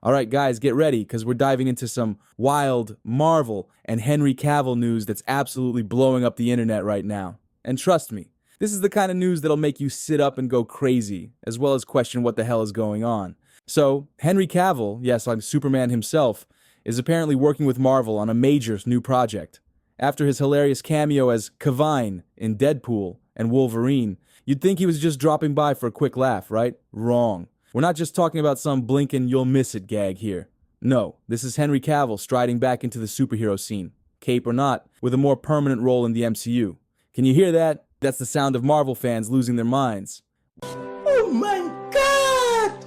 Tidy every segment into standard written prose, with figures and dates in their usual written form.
Alright guys, get ready, because we're diving into some wild Marvel and Henry Cavill news that's absolutely blowing up the internet right now. And trust me, this is the kind of news that'll make you sit up and go crazy, as well as question what the hell is going on. So, Henry Cavill, yes, I'm Superman himself, is apparently working with Marvel on a major new project. After his hilarious cameo as Cavill in Deadpool and Wolverine, you'd think he was just dropping by for a quick laugh, right? Wrong. We're not just talking about some blink and you'll miss it gag here. No, this is Henry Cavill striding back into the superhero scene, cape or not, with a more permanent role in the MCU. Can you hear that? That's the sound of Marvel fans losing their minds. Oh my God!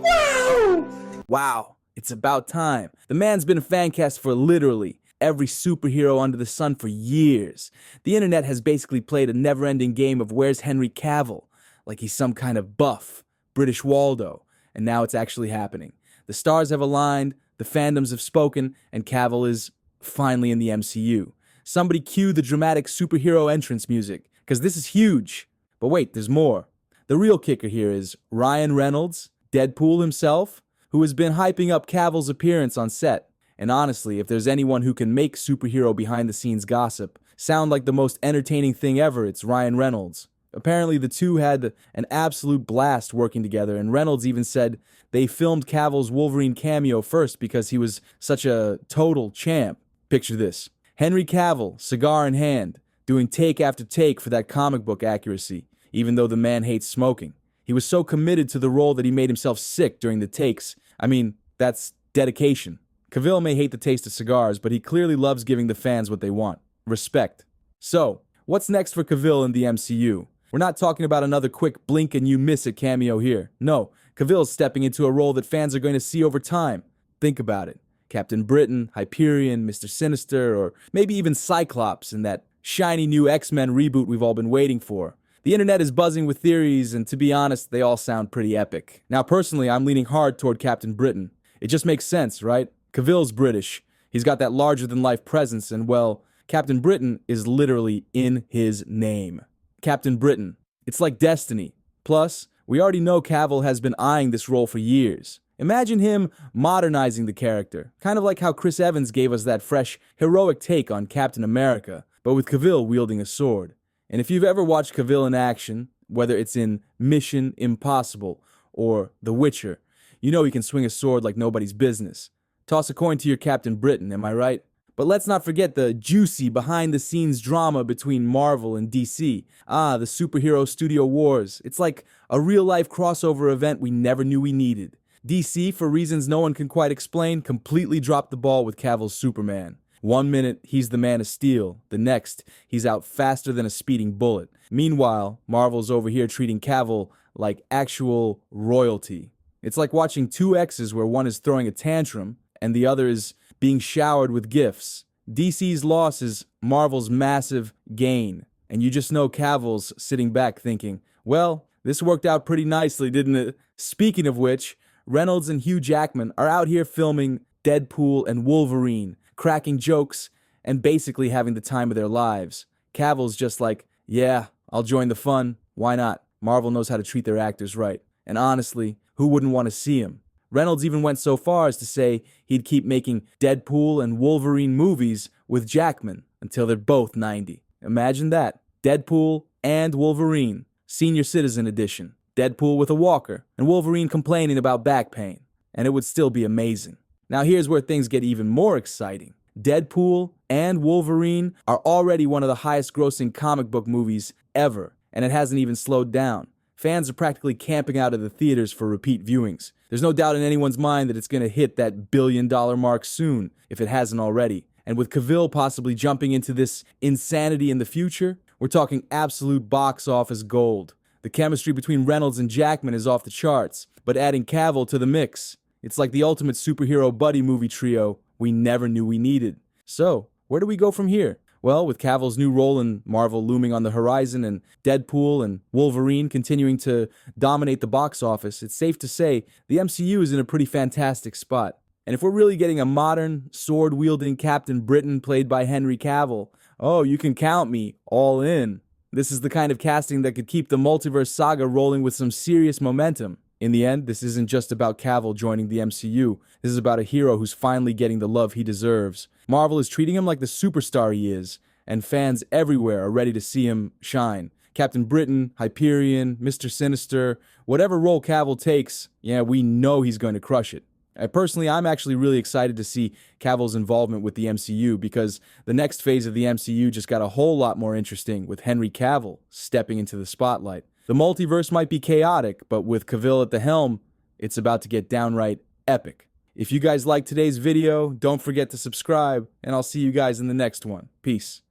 Wow! Wow, it's about time. The man's been a fan cast for literally every superhero under the sun for years. The internet has basically played a never-ending game of where's Henry Cavill, like he's some kind of buff, British Waldo, and now it's actually happening. The stars have aligned, the fandoms have spoken, and Cavill is finally in the MCU. Somebody cue the dramatic superhero entrance music, because this is huge. But wait, there's more. The real kicker here is Ryan Reynolds, Deadpool himself, who has been hyping up Cavill's appearance on set. And honestly, if there's anyone who can make superhero behind-the-scenes gossip sound like the most entertaining thing ever, it's Ryan Reynolds. Apparently, the two had an absolute blast working together, and Reynolds even said they filmed Cavill's Wolverine cameo first because he was such a total champ. Picture this. Henry Cavill, cigar in hand, doing take after take for that comic book accuracy, even though the man hates smoking. He was so committed to the role that he made himself sick during the takes. I mean, that's dedication. Cavill may hate the taste of cigars, but he clearly loves giving the fans what they want. Respect. So, what's next for Cavill in the MCU? We're not talking about another quick blink and you miss it cameo here. No, Cavill's stepping into a role that fans are going to see over time. Think about it. Captain Britain, Hyperion, Mr. Sinister, or maybe even Cyclops in that shiny new X-Men reboot we've all been waiting for. The internet is buzzing with theories, and to be honest, they all sound pretty epic. Now, personally, I'm leaning hard toward Captain Britain. It just makes sense, right? Cavill's British. He's got that larger-than-life presence, and well, Captain Britain is literally in his name. Captain Britain. It's like destiny. Plus, we already know Cavill has been eyeing this role for years. Imagine him modernizing the character, kind of like how Chris Evans gave us that fresh, heroic take on Captain America, but with Cavill wielding a sword. And if you've ever watched Cavill in action, whether it's in Mission Impossible or The Witcher, you know he can swing a sword like nobody's business. Toss a coin to your Captain Britain, am I right? But let's not forget the juicy behind-the-scenes drama between Marvel and DC. The superhero studio wars. It's like a real-life crossover event we never knew we needed. DC, for reasons no one can quite explain, completely dropped the ball with Cavill's Superman. One minute, he's the Man of Steel. The next, he's out faster than a speeding bullet. Meanwhile, Marvel's over here treating Cavill like actual royalty. It's like watching two exes where one is throwing a tantrum and the other is being showered with gifts. DC's loss is Marvel's massive gain. And you just know Cavill's sitting back thinking, well, this worked out pretty nicely, didn't it? Speaking of which, Reynolds and Hugh Jackman are out here filming Deadpool and Wolverine, cracking jokes, and basically having the time of their lives. Cavill's just like, yeah, I'll join the fun. Why not? Marvel knows how to treat their actors right. And honestly, who wouldn't want to see him? Reynolds even went so far as to say he'd keep making Deadpool and Wolverine movies with Jackman until they're both 90. Imagine that. Deadpool and Wolverine. Senior Citizen Edition. Deadpool with a walker, and Wolverine complaining about back pain. And it would still be amazing. Now here's where things get even more exciting. Deadpool and Wolverine are already one of the highest grossing comic book movies ever, and it hasn't even slowed down. Fans are practically camping out of the theaters for repeat viewings. There's no doubt in anyone's mind that it's going to hit that billion-dollar mark soon, if it hasn't already. And with Cavill possibly jumping into this insanity in the future, we're talking absolute box office gold. The chemistry between Reynolds and Jackman is off the charts, but adding Cavill to the mix, it's like the ultimate superhero buddy movie trio we never knew we needed. So, where do we go from here? Well, with Cavill's new role in Marvel looming on the horizon and Deadpool and Wolverine continuing to dominate the box office, it's safe to say the MCU is in a pretty fantastic spot. And if we're really getting a modern, sword-wielding Captain Britain played by Henry Cavill, oh, you can count me all in. This is the kind of casting that could keep the Multiverse saga rolling with some serious momentum. In the end, this isn't just about Cavill joining the MCU. This is about a hero who's finally getting the love he deserves. Marvel is treating him like the superstar he is, and fans everywhere are ready to see him shine. Captain Britain, Hyperion, Mr. Sinister, whatever role Cavill takes, yeah, we know he's going to crush it. Personally, I'm actually really excited to see Cavill's involvement with the MCU because the next phase of the MCU just got a whole lot more interesting with Henry Cavill stepping into the spotlight. The multiverse might be chaotic, but with Cavill at the helm, it's about to get downright epic. If you guys liked today's video, don't forget to subscribe, and I'll see you guys in the next one. Peace.